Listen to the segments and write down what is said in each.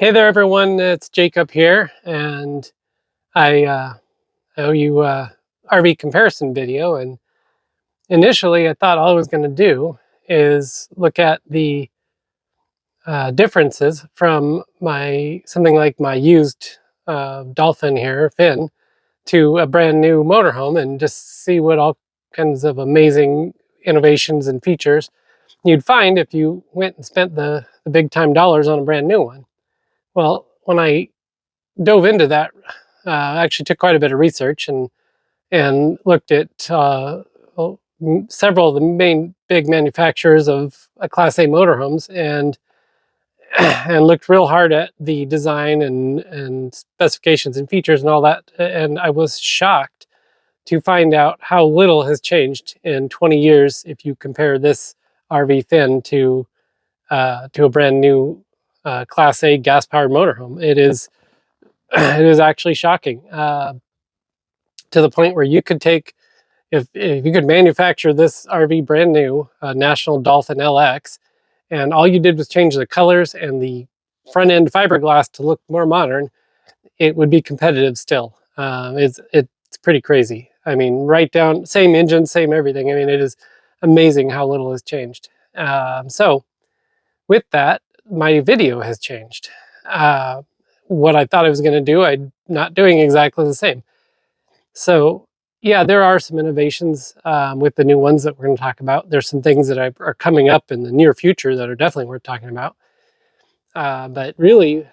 Hey there, everyone. It's Jacob here, and I owe you a RV comparison video. And initially, I thought all I was going to do is look at the differences from something like my used Dolphin here, Finn, to a brand new motorhome, and just see what all kinds of amazing innovations and features you'd find if you went and spent the big time dollars on a brand new one. Well, when I dove into that, I actually took quite a bit of research and looked at several of the main big manufacturers of Class A motorhomes, and and looked real hard at the design and specifications and features and all that. And I was shocked to find out how little has changed in 20 years if you compare this RV Finn to a brand new Class A gas-powered motorhome. It is actually shocking, to the point where you could take, if you could manufacture this RV brand new, National Dolphin LX, and all you did was change the colors and the front end fiberglass to look more modern, it would be competitive still. It's pretty crazy. I mean, right down, same engine, same everything. I mean, it is amazing how little has changed. So with that, my video has changed. What I thought I was going to do, I'm not doing exactly the same. So yeah, there are some innovations with the new ones that we're going to talk about. There's some things that are coming up in the near future that are definitely worth talking about. But really,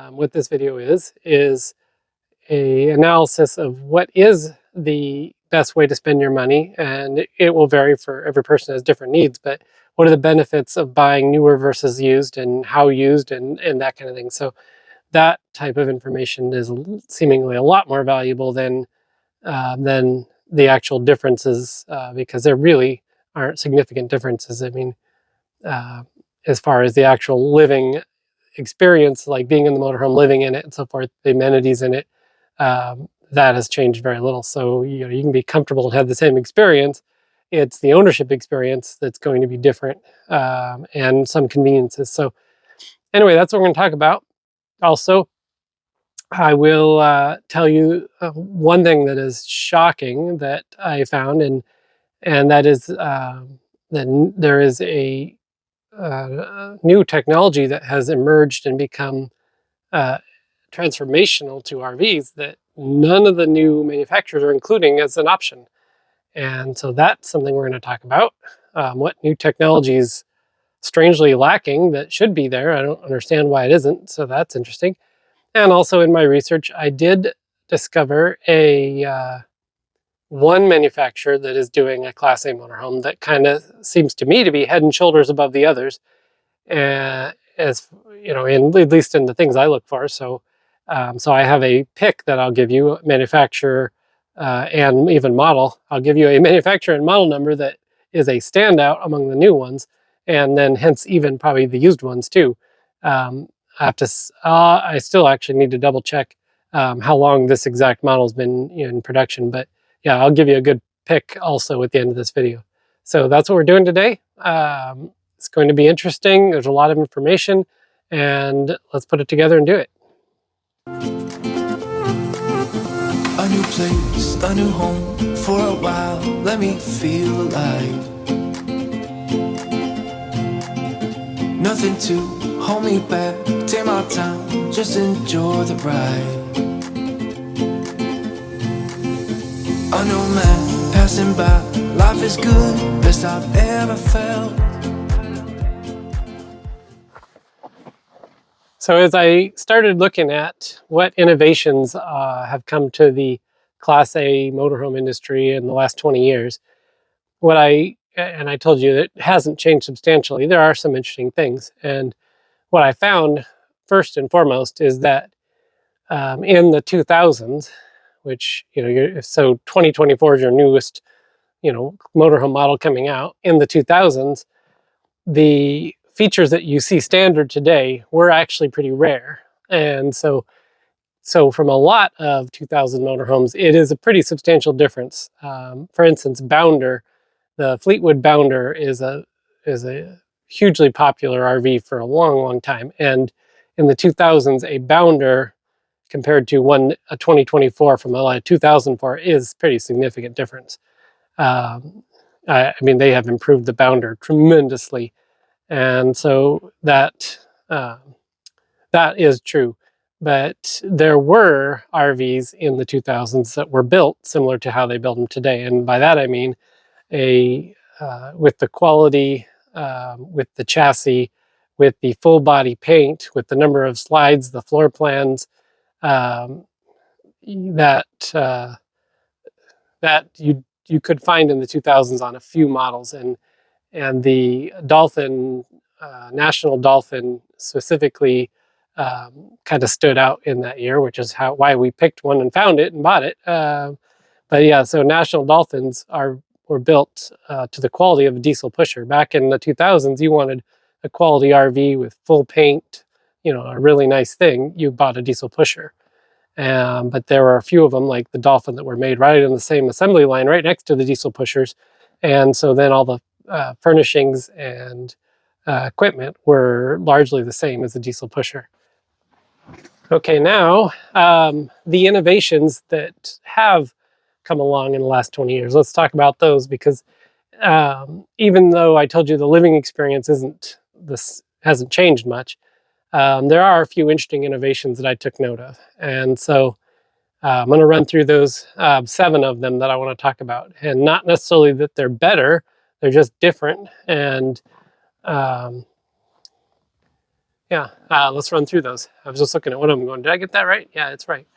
what this video is a analysis of what is the best way to spend your money, and it will vary for every person, has different needs. But what are the benefits of buying newer versus used, and how used, and that kind of thing. So that type of information is seemingly a lot more valuable than the actual differences, because there really aren't significant differences. I mean, as far as the actual living experience, like being in the motorhome, living in it, and so forth, the amenities in it, that has changed very little. So you can be comfortable and have the same experience. It's the ownership experience that's going to be different, and some conveniences. So anyway, that's what we're going to talk about. Also, I will tell you one thing that is shocking that I found, and that is that there is a new technology that has emerged and become transformational to RVs that none of the new manufacturers are including as an option. And so that's something we're going to talk about. What new technology is strangely lacking that should be there? I don't understand why it isn't. So that's interesting. And also in my research, I did discover a one manufacturer that is doing a Class A motorhome that kind of seems to me to be head and shoulders above the others, as you know, at least in the things I look for. So, so I have a pick that I'll give you, manufacturer and even model. I'll give you a manufacturer and model number that is a standout among the new ones, and then hence even probably the used ones too. I have to. I still actually need to double check how long this exact model's been in production, but yeah, I'll give you a good pick also at the end of this video. So that's what we're doing today. It's going to be interesting. There's a lot of information, and let's put it together and do it. A new place, a new home, for a while, let me feel alive. Nothing to hold me back, take my time, just enjoy the ride. A new man passing by, life is good, best I've ever felt. So as I started looking at what innovations have come to the Class A motorhome industry in the last 20 years, and I told you that it hasn't changed substantially. There are some interesting things. And what I found first and foremost is that in the 2000s, which, so 2024 is your newest, motorhome model coming out. In the 2000s, the features that you see standard today were actually pretty rare. And so from a lot of 2000 motorhomes, it is a pretty substantial difference. For instance, Bounder, the Fleetwood Bounder is a hugely popular RV for a long, long time. And in the 2000s, a bounder compared to a 2024 from a 2004 is pretty significant difference. I mean, they have improved the bounder tremendously, and so that is true. But there were RVs in the 2000s that were built similar to how they build them today, and by that I mean with the quality, with the chassis, with the full body paint, with the number of slides, the floor plans, um, that that you could find in the 2000s on a few models, and the Dolphin, National Dolphin specifically, kind of stood out in that year, which is why we picked one and found it and bought it. But yeah, so National Dolphins were built to the quality of a diesel pusher. Back in the 2000s, you wanted a quality RV with full paint, a really nice thing. You bought a diesel pusher. But there were a few of them, like the Dolphin, that were made right in the same assembly line, right next to the diesel pushers. And so then all the furnishings and equipment were largely the same as the diesel pusher. Okay, now the innovations that have come along in the last 20 years. Let's talk about those, because even though I told you the living experience hasn't changed much, there are a few interesting innovations that I took note of. And so I'm going to run through those 7 of them that I want to talk about. And not necessarily that they're better, they're just different. And yeah, let's run through those. I was just looking at one of them going, did I get that right? Yeah, it's right.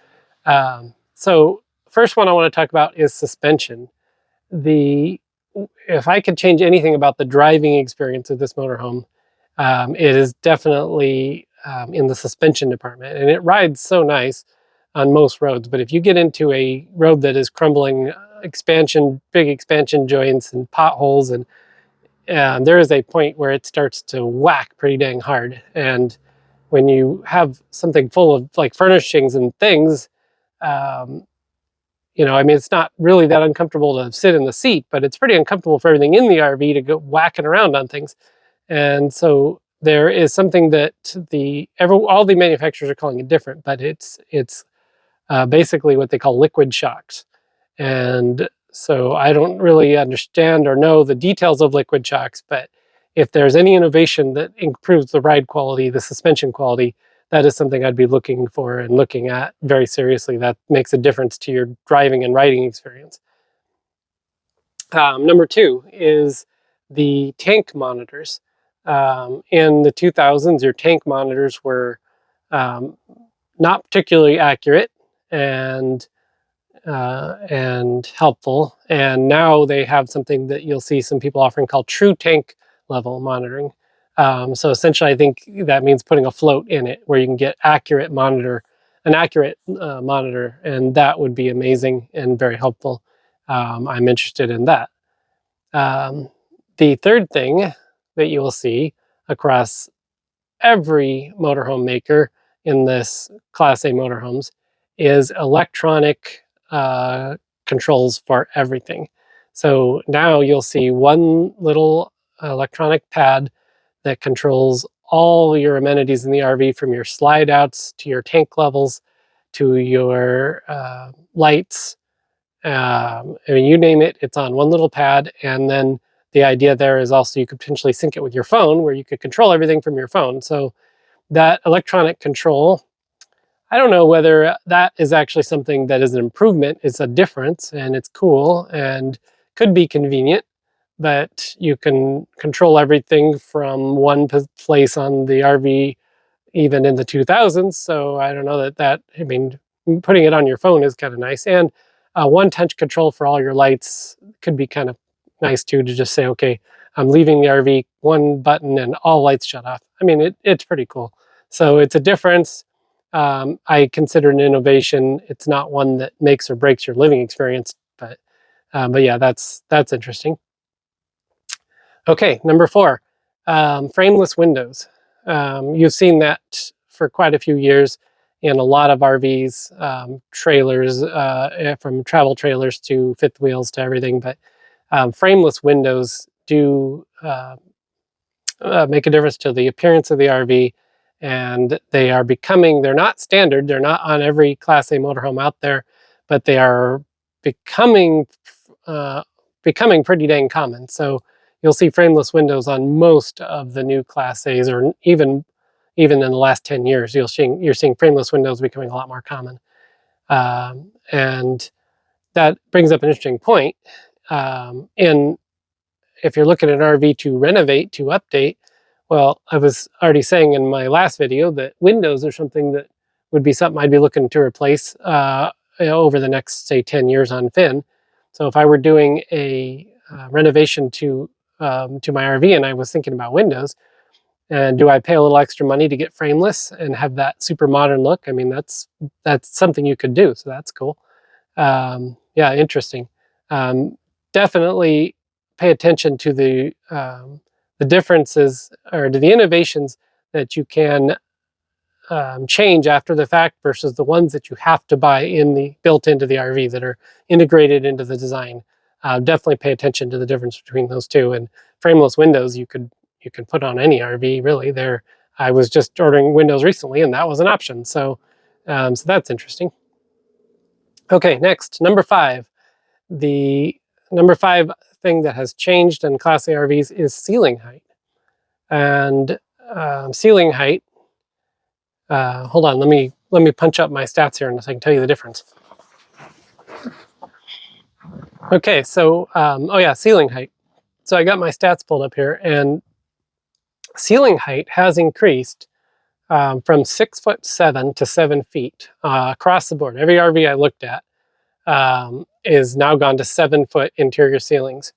So first one I want to talk about is suspension. If I could change anything about the driving experience of this motorhome, it is definitely in the suspension department. And it rides so nice on most roads. But if you get into a road that is crumbling, big expansion joints and potholes, and there is a point where it starts to whack pretty dang hard. And when you have something full of like furnishings and things, I mean, it's not really that uncomfortable to sit in the seat, but it's pretty uncomfortable for everything in the RV to go whacking around on things. And so there is something that all the manufacturers are calling it different, but it's basically what they call liquid shocks. And so I don't really understand or know the details of liquid shocks, but if there's any innovation that improves the ride quality, the suspension quality, that is something I'd be looking for and looking at very seriously. That makes a difference to your driving and riding experience. Number 2 is the tank monitors. In the 2000s, your tank monitors were not particularly accurate and helpful. And now they have something that you'll see some people offering called true tank level monitoring. So essentially, I think that means putting a float in it where you can get an accurate monitor, and that would be amazing and very helpful. I'm interested in that. The third thing that you will see across every motorhome maker in this Class A motorhomes is electronic controls for everything. So now you'll see one little electronic pad that controls all your amenities in the RV, from your slide outs to your tank levels to your lights. I mean, you name it, it's on one little pad. And then the idea there is also you could potentially sync it with your phone, where you could control everything from your phone. So that electronic control, I don't know whether that is actually something that is an improvement. It's a difference, and it's cool and could be convenient, but you can control everything from one place on the RV, even in the 2000s. So I don't know I mean, putting it on your phone is kind of nice. And one touch control for all your lights could be kind of nice too, to just say, okay, I'm leaving the RV, one button and all lights shut off. I mean, it's pretty cool. So it's a difference. I consider an innovation. It's not one that makes or breaks your living experience, but yeah, that's interesting. Okay, number 4, frameless windows. You've seen that for quite a few years in a lot of RVs, trailers, from travel trailers to fifth wheels to everything. But frameless windows do make a difference to the appearance of the RV and they're not standard, they're not on every Class A motorhome out there, but they are becoming pretty dang common. So you'll see frameless windows on most of the new Class A's, or even in the last 10 years, you're seeing frameless windows becoming a lot more common. And that brings up an interesting point. If you're looking at an RV to renovate, to update, well, I was already saying in my last video that windows are something that would be something I'd be looking to replace over the next, say, 10 years on Finn. So if I were doing a renovation to my RV and I was thinking about windows, and do I pay a little extra money to get frameless and have that super modern look? I mean, that's something you could do, so that's cool. Yeah, interesting. Definitely pay attention to the differences, or to the innovations that you can change after the fact versus the ones that you have to buy built into the RV, that are integrated into the design. Definitely pay attention to the difference between those two. And frameless windows you can put on any RV, really. I was just ordering windows recently, and that was an option. So that's interesting. Okay, next, number 5. The number 5 thing that has changed in Class A RVs is ceiling height. And ceiling height, hold on, let me punch up my stats here and so I can tell you the difference. Okay, so oh yeah, ceiling height. So I got my stats pulled up here, and ceiling height has increased from 6'7" to 7 feet across the board. Every RV I looked at is now gone to 7-foot interior ceilings,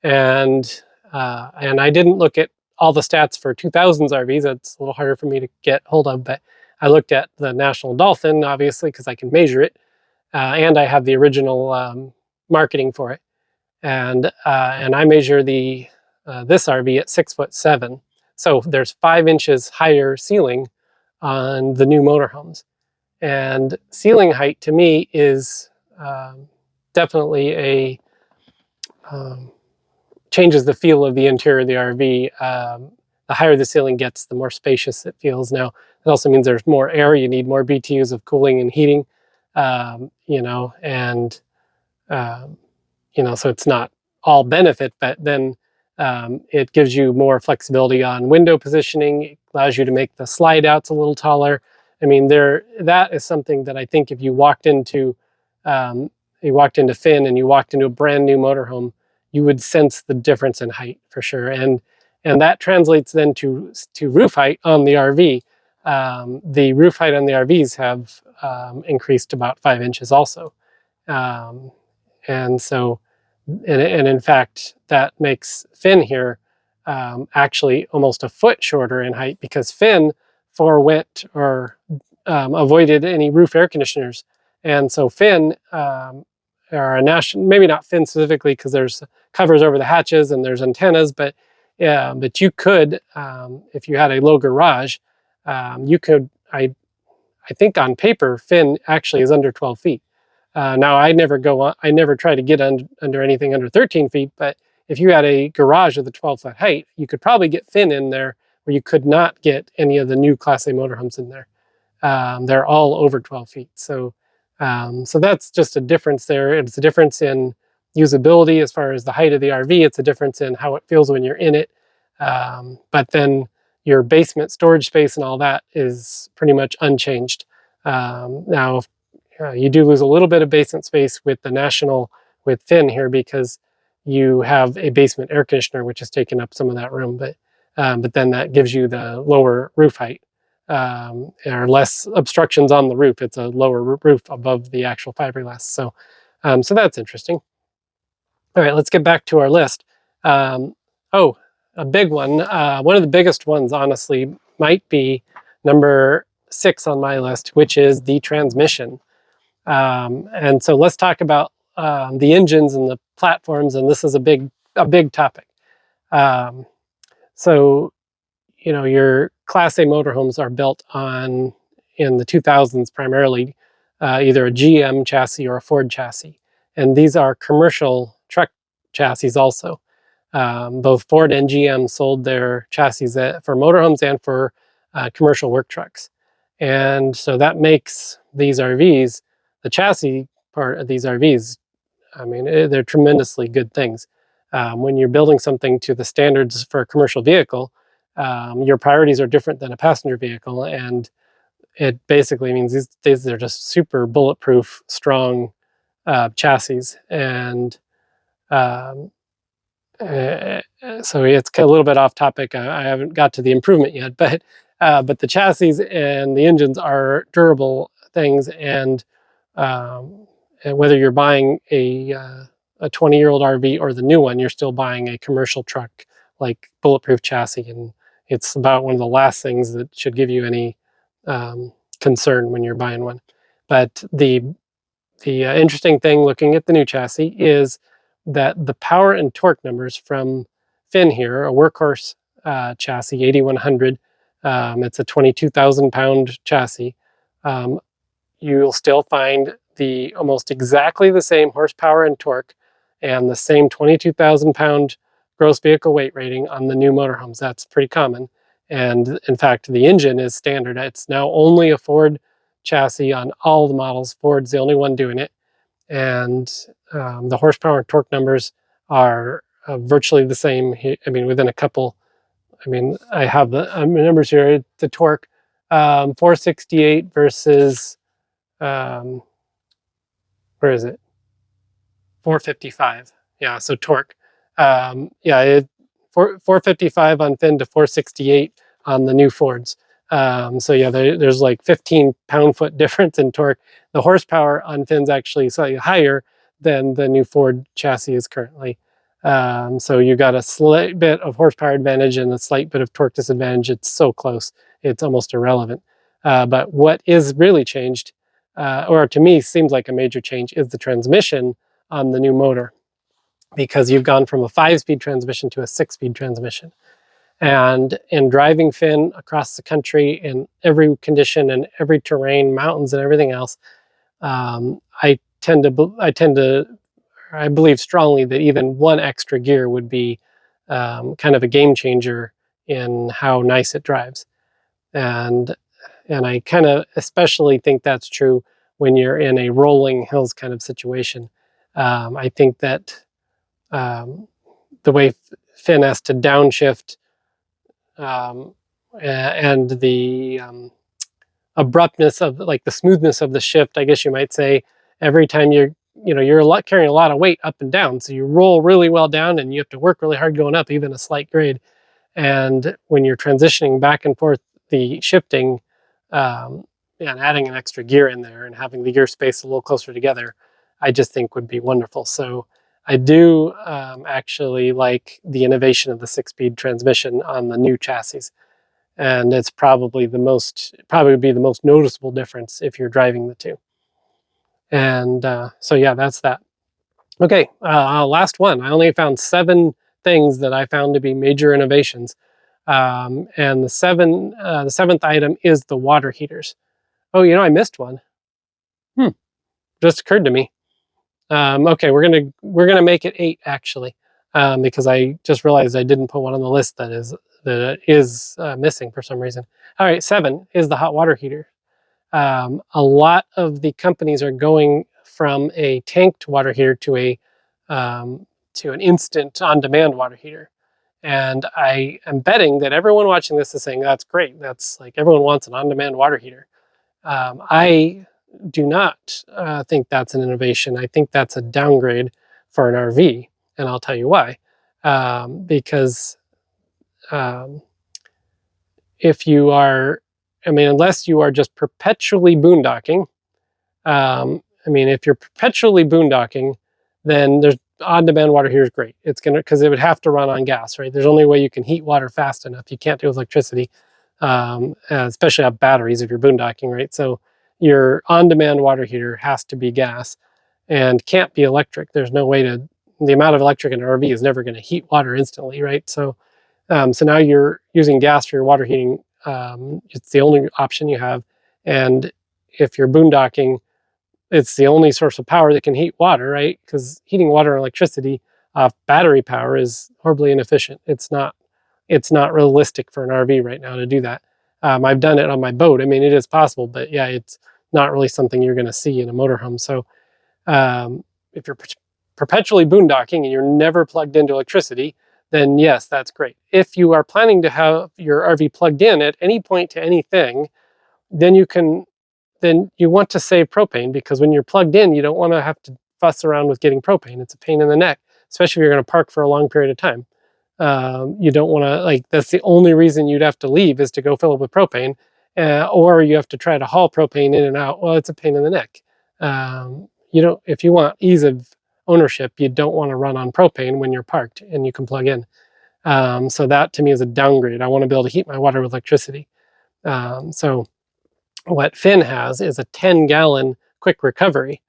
and I didn't look at all the stats for 2000s RVs. That's a little harder for me to get hold of, but I looked at the National Dolphin, obviously, because I can measure it, and I have the original marketing for it, and I measure this RV at 6'7", so there's 5 inches higher ceiling on the new motorhomes. And ceiling height to me is definitely changes the feel of the interior of the RV. The higher the ceiling gets, the more spacious it feels. Now, it also means there's more air. You need more BTUs of cooling and heating, so it's not all benefit, but then it gives you more flexibility on window positioning. It allows you to make the slide outs a little taller. I mean, that is something that I think if you walked into Finn and you walked into a brand new motorhome, you would sense the difference in height for sure. And that translates then to roof height on the RV. The roof height on the RVs have increased about 5 inches also. And so, and in fact, that makes Finn here actually almost a foot shorter in height, because Finn forewent or avoided any roof air conditioners. And so Finn, or a national, maybe not Finn specifically, because there's covers over the hatches and there's antennas, but you could, if you had a low garage, you could, I think on paper, Finn actually is under 12 feet. Now I never try to get under anything under 13 feet, but if you had a garage with a 12-foot height, you could probably get Finn in there where you could not get any of the new Class A motorhomes in there. They're all over 12 feet. So that's just a difference there. It's a difference in usability as far as the height of the RV. It's a difference in how it feels when you're in it. But then your basement storage space and all that is pretty much unchanged. Now, you do lose a little bit of basement space with Finn here, because you have a basement air conditioner, which has taken up some of that room. But then that gives you the lower roof height, or less obstructions on the roof. It's a lower roof above the actual fiberglass. So that's interesting. All right, let's get back to our list. A big one. One of the biggest ones, honestly, might be number 6 on my list, which is the transmission. And so let's talk about the engines and the platforms, and this is a big topic. So, your Class A motorhomes are built in the 2000s primarily, either a GM chassis or a Ford chassis. And these are commercial truck chassis also. Both Ford and GM sold their chassis for motorhomes and for commercial work trucks. And so that makes these RVs, the chassis part of these RVs, I mean, they're tremendously good things. When you're building something to the standards for a commercial vehicle, your priorities are different than a passenger vehicle, and it basically means these are just super bulletproof, strong chassis. And um, so it's a little bit off topic. I haven't got to the improvement yet, but the chassis and the engines are durable things, um, and whether you're buying a 20-year-old RV or the new one, you're still buying a commercial truck like bulletproof chassis, and it's about one of the last things that should give you any concern when you're buying one. But the interesting thing looking at the new chassis is that the power and torque numbers from Finn here, a workhorse chassis, 8100, it's a 22,000 pound chassis. Um, you'll still find the almost exactly the same horsepower and torque and the same 22,000 pound gross vehicle weight rating on the new motorhomes. That's pretty common. And in fact, the engine is standard. It's now only a Ford chassis on all the models. Ford's the only one doing it. And the horsepower and torque numbers are virtually the same. I mean, within a couple, I mean, I have the numbers here. The torque, 468 versus, where is it? 455. Yeah, so torque. Yeah, 455 on Finn to 468 on the new Fords. So yeah, there's like 15 pound-foot difference in torque. The horsepower on Finn's actually slightly higher than the new Ford chassis is currently. So you got a slight bit of horsepower advantage and a slight bit of torque disadvantage. It's so close, it's almost irrelevant. But what is really changed, or to me seems like a major change, is the transmission on the new motor, because you've gone from a 5-speed transmission to a 6-speed transmission. And in driving Finn across the country in every condition and every terrain, mountains and everything else, I believe strongly that even one extra gear would be kind of a game changer in how nice it drives. And I kind of especially think that's true when you're in a rolling hills kind of situation. I think that the way Finn has to downshift, and the abruptness of, like, the smoothness of the shift, I guess you might say, every time you're carrying a lot of weight up and down, so you roll really well down and you have to work really hard going up, even a slight grade. And when you're transitioning back and forth, the shifting, and adding an extra gear in there and having the gear space a little closer together, I just think would be wonderful. So I do actually like the innovation of the 6-speed transmission on the new chassis, and it's probably be the most noticeable difference if you're driving the two. And so yeah, that's that. Okay, last one. I only found 7 things that I found to be major innovations, and the seventh item is the water heaters. Oh, I missed one. Just occurred to me. Okay, we're gonna make it 8 actually, because I just realized I didn't put one on the list that is missing for some reason. All right, 7 is the hot water heater. A lot of the companies are going from a tanked water heater to an instant on-demand water heater. And I am betting that everyone watching this is saying, that's great. That's like, everyone wants an on-demand water heater. I do not think that's an innovation. I think that's a downgrade for an RV, and I'll tell you why. Because if you are, unless you are just perpetually boondocking, if you're perpetually boondocking, then there's on-demand water heater is great. It's because it would have to run on gas, right? There's only way you can heat water fast enough. You can't do it with electricity, especially have batteries if you're boondocking, right? So your on-demand water heater has to be gas and can't be electric. There's no way the amount of electric in an RV is never going to heat water instantly, right? So now you're using gas for your water heating. It's the only option you have. And if you're boondocking, it's the only source of power that can heat water, right? Because heating water and electricity off battery power is horribly inefficient. It's not realistic for an RV right now to do that. I've done it on my boat. I mean, it is possible, but yeah, it's not really something you're going to see in a motorhome. So if you're perpetually boondocking and you're never plugged into electricity, then yes, that's great. If you are planning to have your RV plugged in at any point to anything, then you want to save propane, because when you're plugged in, you don't want to have to fuss around with getting propane. It's a pain in the neck, especially if you're going to park for a long period of time. You don't want to, like, that's the only reason you'd have to leave, is to go fill up with propane, or you have to try to haul propane in and out. Well, it's a pain in the neck. You don't, if you want ease of ownership, you don't want to run on propane when you're parked and you can plug in. So that to me is a downgrade. I want to be able to heat my water with electricity. So what Finn has is a 10-gallon quick recovery.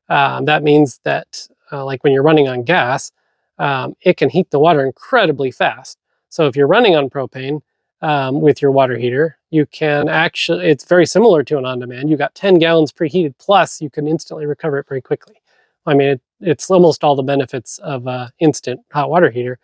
That means that, like when you're running on gas, it can heat the water incredibly fast. So if you're running on propane with your water heater, you can actually, it's very similar to an on-demand. You got 10 gallons preheated, plus you can instantly recover it very quickly. I mean, it's almost all the benefits of an instant hot water heater.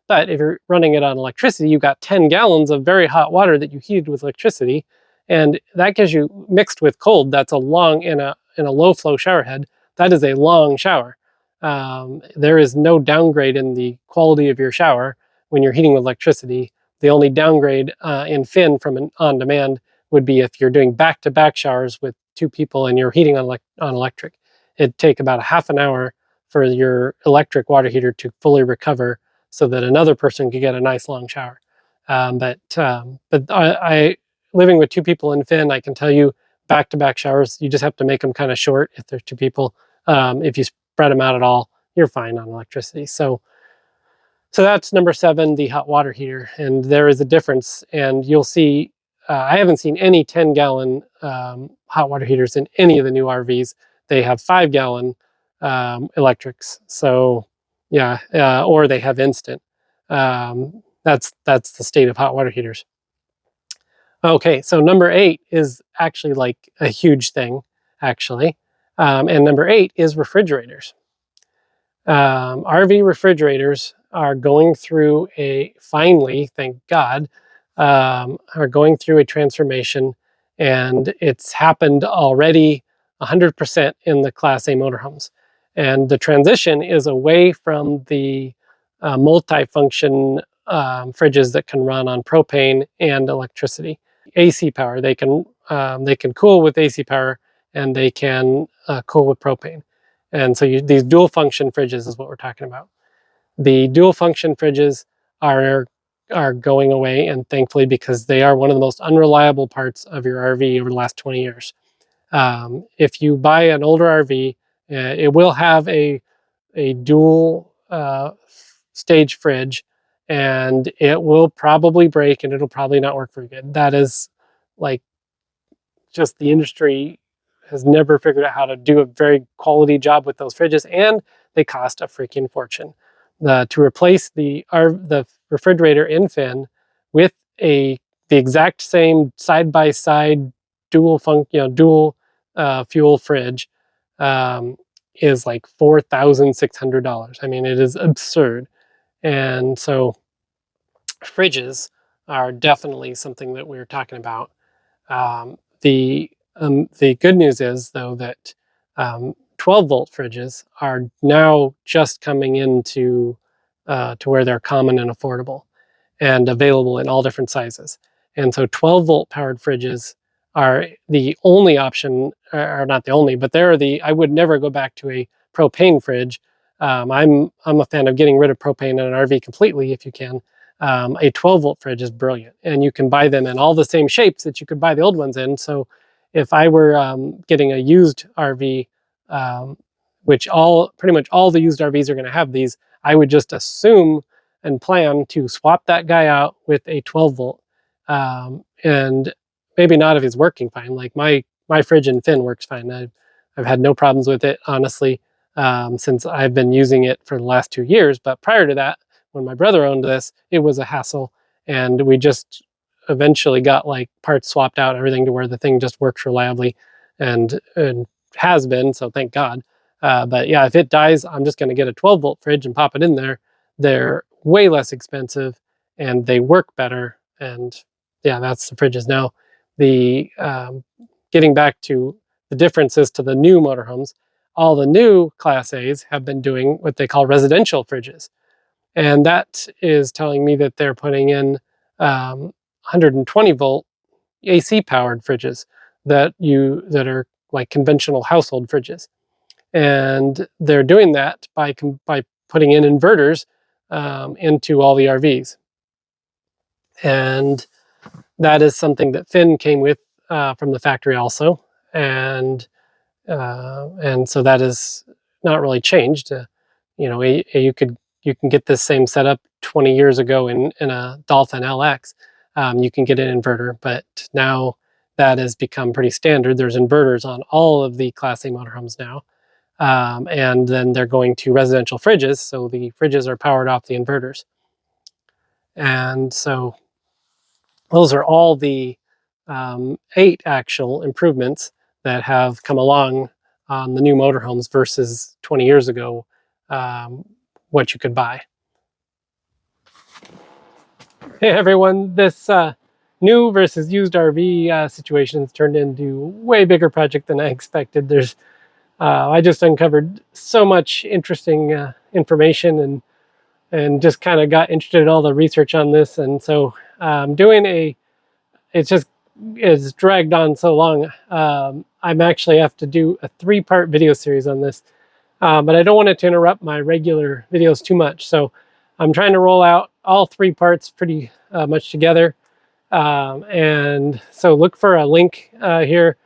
But if you're running it on electricity, you've got 10 gallons of very hot water that you heated with electricity, and that gives you, mixed with cold, that's a long, in a low flow shower head, that is a long shower. There is no downgrade in the quality of your shower when you're heating with electricity. The only downgrade in Finn from an on-demand would be if you're doing back-to-back showers with two people and you're heating on electric. It'd take about a half an hour for your electric water heater to fully recover so that another person could get a nice long shower. But I living with two people in Finn, I can tell you, back-to-back showers, you just have to make them kind of short if there's two people. If you spread them out at all, you're fine on electricity. So that's number 7, the hot water heater. And there is a difference, and you'll see, I haven't seen any 10-gallon hot water heaters in any of the new RVs. They have 5-gallon electrics. So yeah, or they have instant. That's the state of hot water heaters. Okay, so number 8 is actually like a huge thing, actually. And number 8 is refrigerators. RV refrigerators are going through finally, thank God, are going through a transformation, and it's happened already 100% in the Class A motorhomes. And the transition is away from the multi-function fridges that can run on propane and electricity. AC power, they can cool with AC power, and they can cool with propane. And so these dual function fridges is what we're talking about. The dual function fridges are going away, and thankfully, because they are one of the most unreliable parts of your RV over the last 20 years. If you buy an older RV, it will have a dual stage fridge, and it will probably break, and it'll probably not work very good. That is, like, just the industry has never figured out how to do a very quality job with those fridges, and they cost a freaking fortune. To replace the refrigerator in Finn with the exact same side by side dual fuel fridge is like $4,600. I mean, it is absurd. And so fridges are definitely something that we're talking about. The good news is, though, that 12-volt fridges are now just coming into to where they're common and affordable and available in all different sizes. And so 12-volt powered fridges are the only option, or not the only, but I would never go back to a propane fridge. I'm a fan of getting rid of propane in an RV completely if you can. A 12-volt fridge is brilliant, and you can buy them in all the same shapes that you could buy the old ones in. So if I were getting a used RV, which pretty much all the used RVs are going to have these, I would just assume and plan to swap that guy out with a 12-volt. And maybe not if it's working fine. Like my fridge in Finn works fine. I've had no problems with it, honestly, since I've been using it for the last 2 years. But prior to that, when my brother owned this, it was a hassle, and we just eventually got like parts swapped out, everything, to where the thing just works reliably, and has been, so thank God. But yeah, if it dies, I'm just going to get a 12-volt fridge and pop it in there. They're way less expensive, and they work better. And yeah, that's the fridges. Now, the getting back to the differences to the new motorhomes, all the new Class A's have been doing what they call residential fridges. And that is telling me that they're putting in 120 volt AC powered fridges that are like conventional household fridges. And they're doing that by putting in inverters into all the RVs. And that is something that Finn came with from the factory also. And so that is not really changed. You can get this same setup 20 years ago in a Dolphin LX. You can get an inverter, but now that has become pretty standard. There's inverters on all of the Class A motorhomes now. And then they're going to residential fridges, so the fridges are powered off the inverters. And so those are all the 8 actual improvements that have come along on the new motorhomes versus 20 years ago, what you could buy. Hey everyone, this new versus used RV situation has turned into a way bigger project than I expected. I just uncovered so much interesting information and just kind of got interested in all the research on this. And so it's dragged on so long. I'm actually have to do a 3-part video series on this, but I don't want it to interrupt my regular videos too much. So I'm trying to roll out all 3 parts pretty much together. And so look for a link here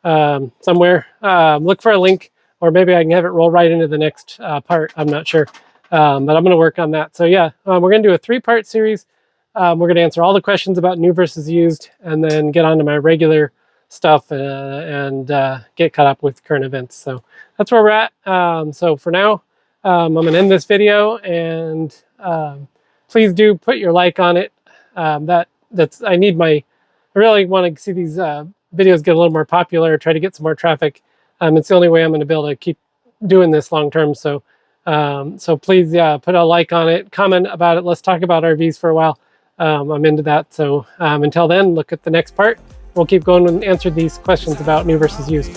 somewhere. Look for a link, or maybe I can have it roll right into the next part. I'm not sure, but I'm going to work on that. So yeah, we're going to do a 3-part series. We're going to answer all the questions about new versus used, and then get on to my regular stuff and get caught up with current events. So that's where we're at. So for now, I'm going to end this video, and please do put your like on it. I really want to see these videos get a little more popular, try to get some more traffic. It's the only way I'm going to be able to keep doing this long term. So please put a like on it, comment about it. Let's talk about RVs for a while. I'm into that. So until then, look at the next part. We'll keep going and answer these questions about new versus used.